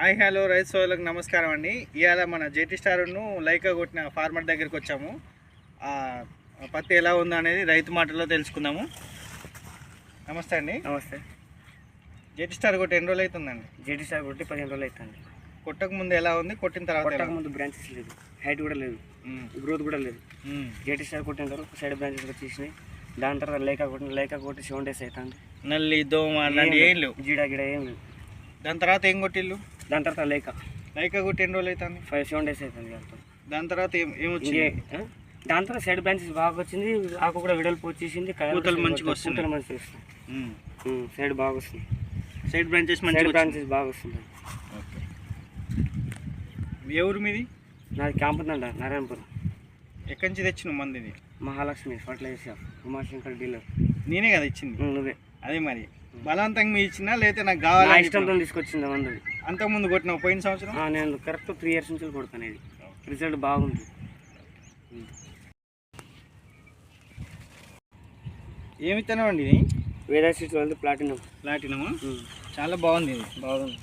Hi hello రైతు సోదరులకు నమస్కారం అండి. ఇవాళ మన జేటీ స్టార్ను లైకా కొట్టిన ఫార్మర్ దగ్గరికి వచ్చాము. పత్తి ఎలా ఉందో అనేది రైతు మాటల్లో తెలుసుకుందాము. నమస్తే అండి. నమస్తే. జేటీ స్టార్ కొట్టి ఎన్ని రోజులు అవుతుందండి? జేటీ స్టార్ కొట్టి 15 రోజులు అవుతుంది. కొట్టక ముందు ఎలా ఉంది, కొట్టిన తర్వాత? కొట్టక ముందు బ్రాంచెస్ లేదు, హైట్ కూడా లేదు, గ్రోత్ కూడా లేదు. జేటీ స్టార్ కొట్టిన తర్వాత సైడ్ బ్రాంచెస్ వచ్చేసినాయి. దాని తర్వాత లేక కొట్టి 7 days అవుతుంది. నల్లి దోమ అలాంటి ఏం లేవు, గిడ ఏం లేదు. దాని తర్వాత ఏం కొట్టిల్లు? దాని తర్వాత లైకా కొట్టి ఎన్ని రోజులు అవుతుంది? 7 days అవుతుంది. దాని తర్వాత ఏమొచ్చింది? దాని తర్వాత సైడ్ బ్రాంచెస్ బాగా వచ్చింది, ఆకు కూడా విడల్పు వచ్చేసింది, పూతలు మంచిగా వస్తుంది. సైడ్ బాగా వస్తుంది, సైడ్ బ్రాంచెస్ బాగా వస్తుంది. ఓకే. ఏ ఊరు మీది? నాది క్యాంపుదండ, నారాయణపురం. ఎక్కడి నుంచి తెచ్చిన మంది? ఇది మహాలక్ష్మి ఫర్టిలైజర్, ఉమాశంకర్ డీలర్. నేనే కదా ఇచ్చింది? నువ్వే. అదే మరి బలవంతంగా మీ ఇచ్చినా లేకపోతే నాకు కావాలి ఇష్టంతో తీసుకొచ్చింది మందులు. అంతకుముందు కొట్టిన పోయిన సంవత్సరం నేను కరెక్ట్ 3 years నుంచి కొడతాను. ఇది రిజల్ట్ బాగుంది. ఏమి తినవండి ఇది? వేదా సీడ్స్ వాళ్ళది ప్లాటినం. చాలా బాగుంది. ఇది బాగుంది.